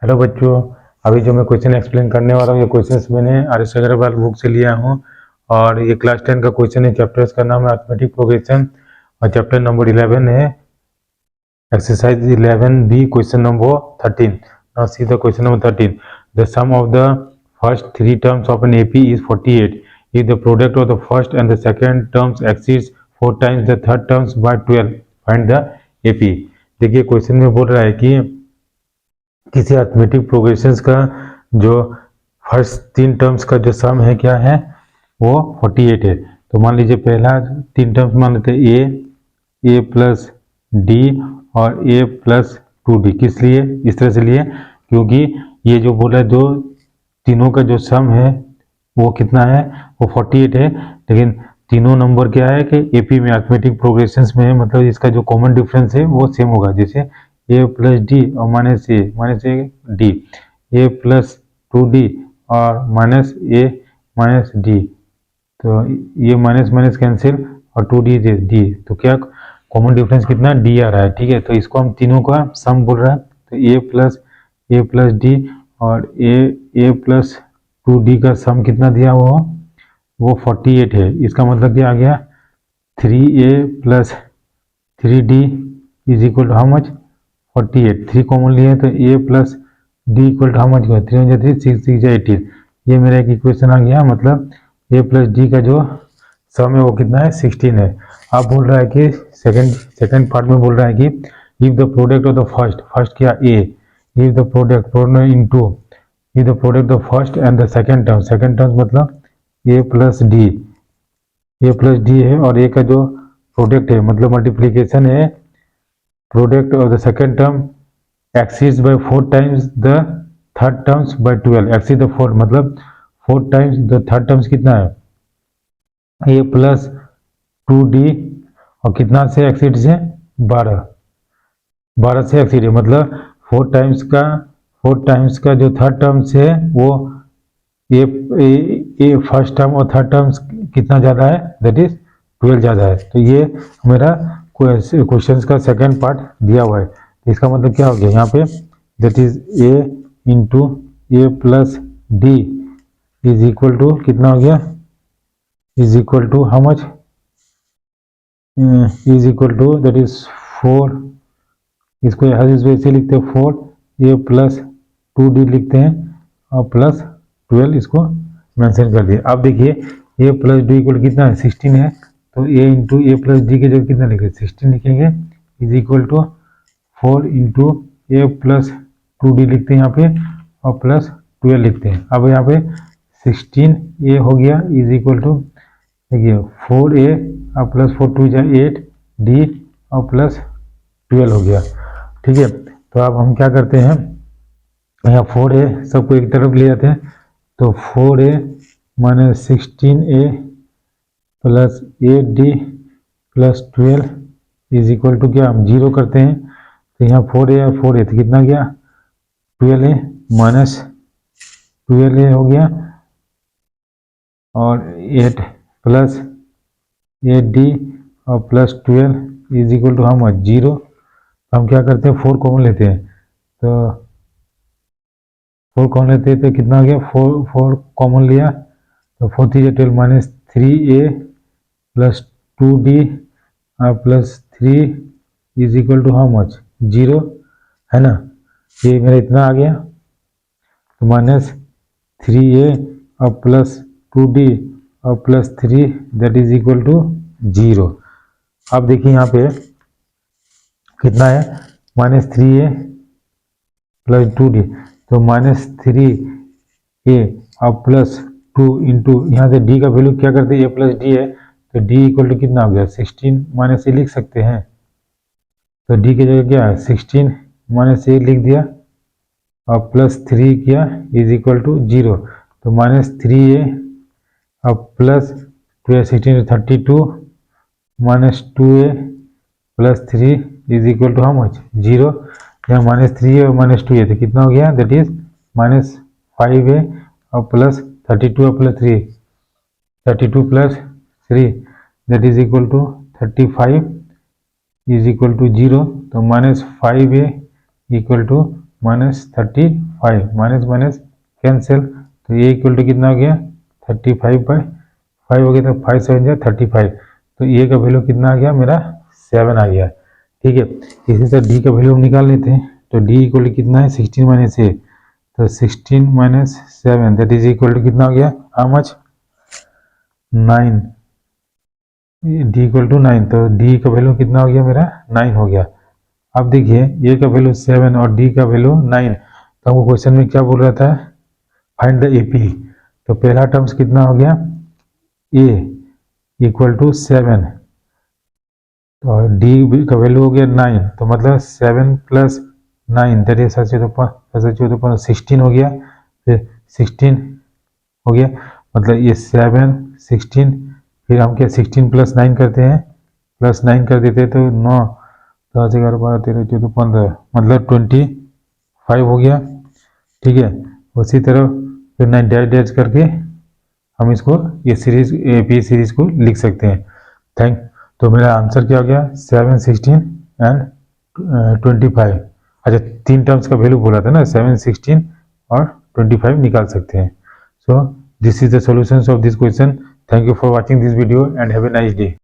Hello बच्चों, अभी जो मैं क्वेश्चन एक्सप्लेन करने वाला हूँ ये क्वेश्चंस मैंने आर.एस. अग्रवाल बुक से लिया हूँ और ये क्लास 10 का क्वेश्चन है। चैप्टर्स का नाम है अरिथमेटिक प्रोग्रेशन और चैप्टर नंबर 11 है exercise 11B question number 13। Now see the question number 13। The sum of the first three terms of an AP is 48 if the product of the first and the second terms exceeds 4 times the third terms by 12 find the AP। देखिए question में बोल रहा है कि किसी arithmetic progressions का जो first तीन टर्म्स का जो सम है क्या है वो 48 है। तो मान लीजिए पहला तीन टर्म्स मान लेते हैं ए प्लस डी और ए प्लस 2d। किस लिए इस तरह से लिए क्योंकि ये जो बोला जो तीनों का जो सम है वो कितना है वो 48 है, लेकिन तीनों नंबर क्या है कि एपी में अरिथमेटिक प्रोग्रेशंस में मतलब इसका जो कॉमन डिफरेंस है वो सेम होगा। जैसे ए प्लस डी और minus A D, A plus 2d और माइनस ए माइनस डी, तो ये माइनस माइनस कैंसिल और 2d डी, तो क्या कॉमन डिफरेंस कितना डी आ रहा है। ठीक है, तो इसको हम तीनों का सम बोल रहा है। तो ए प्लस डी और ए प्लस 2d का सम कितना दिया हुआ वो 48 है। इसका मतलब क्या आ गया 3a plus 3d is equal to how much 48। 3 common लिए तो a plus D equal to how much हुआ 3 3 6 6 18। ये मेरा एक इक्वेशन आ गया, मतलब a प्लस डी का जो सम है वो कितना है 16 है। अब बोल रहा है कि सेकंड पार्ट में बोल रहा है कि if the product of the first क्या a, if the product into if the product of first and the second term मतलब a प्लस डी है और a का जो प्रोडक्ट है मतलब मल्टीप्लीकेशन है product of the second term exceeds by 4 times the third terms by 12। Exceed the 4 मतलब 4 times the third terms कितना है a प्लस 2d और कितना से एक्सीड से 12 से एक्सीड है, मतलब 4 टाइम्स का जो थर्ड टर्म्स है वो ये फर्स्ट टर्म और थर्ड टर्म्स कितना ज़्यादा है दैट इज 12 ज़्यादा है। तो ये मेरा क्वेश्चन का सेकंड पार्ट दिया हुआ है। तो इसका मतलब क्या हो गया यहाँ पे that is A into A plus D is equal to कितना हो गया is equal to how much is equal to that is 4। इसको हर इस वजह से लिखते हैं 4 ए प्लस 2d लिखते हैं और प्लस 12 इसको मेंशन कर दिया। अब देखिए a प्लस डी इक्वल कितना है 16 है, तो a into A plus D के जगह कितना लिखेंगे 16 लिखेंगे is equal to 4 into A plus 2d लिखते हैं यहाँ पे और प्लस 12 लिखते हैं। अब यहाँ पे 16a हो गया इज इक्वल टू देखिए 4a और प्लस 4 2 8 d और प्लस 12 हो गया। ठीक है, तो अब हम क्या करते हैं यहाँ 4a सबको एक तरफ ले जाते हैं, तो 4a minus 16a plus 8d plus 12 is equal to क्या हम 0 करते हैं। तो यहाँ 4a और 4a तो कितना गया 12a माइनस 12a हो गया और 8 प्लस 8d और plus 12 is equal to how much 0। हम क्या करते हैं 4 कॉमन लेते हैं, तो 4 कॉमन लेते हैं तो कितना हो गया 4 कॉमन लिया तो 4 3 12 माइनस 3a प्लस 2d और plus 3 is equal to how much 0 है ना। ये मेरा इतना आ गया तो माइनस 3a और प्लस 2d और plus 3 that is equal to 0। अब देखिए यहाँ पे कितना है माइनस 3a प्लस 2d, तो माइनस 3a और प्लस 2 इंटू यहाँ से d का वैल्यू क्या करते हैं a प्लस डी है तो d इक्वल टू कितना हो गया 16 माइनस ए लिख सकते हैं। तो d की जगह क्या है 16 माइनस ए लिख दिया और प्लस 3 किया इज इक्वल टू 0। तो माइनस 3a और plus 2 16 32 minus 2a plus 3 is equal to how much 0। यहाँ माइनस 3a और माइनस 2a तो कितना हो गया दैट इज माइनस 5a और प्लस 32 और plus 3 32 plus 3 that is equal to 35 is equal to 0। तो minus 5a equal to minus 35, minus minus cancel, तो ये इक्वल टू कितना हो गया 35/5 हो गया, तो 5 7 जा 35, तो ये का वैल्यू कितना आ गया मेरा 7 आ गया। ठीक है, इसी से डी का वैल्यू हम निकाल लेते हैं, तो डी इक्वल टू कितना है 16 माइनस ए, तो 16 minus 7 that is equal to कितना हो गया how much 9, D equal to 9, तो डी का वैल्यू कितना हो गया मेरा 9 हो गया। अब देखिए ए का वैल्यू 7 और डी का वैल्यू 9, तो हमको क्वेश्चन में क्या बोल रहा था फाइंड द एपी, तो पहला टर्म्स कितना हो गया ए इक्वल टू 7 और डी का वैल्यू हो गया 9, तो मतलब 7 प्लस 9 दैट इज 16 हो गया, फिर 16 हो गया, मतलब ये 7 16, फिर हम क्या 16 प्लस 9 करते हैं, प्लस 9 कर देते हैं तो 9 10 11 12 13 14 15 मतलब 25 हो गया। ठीक है, उसी तरह फिर 9 डैश डैश करके हम इसको ये सीरीज एपी सीरीज को लिख सकते हैं। तो मेरा आंसर क्या हो गया 7 16 एंड 25। अच्छा, 3 टर्म्स का वैल्यू बोला था ना, 7 16 और 25 निकाल सकते हैं। So this is the solutions of this question. Thank you for watching this video and have a nice day.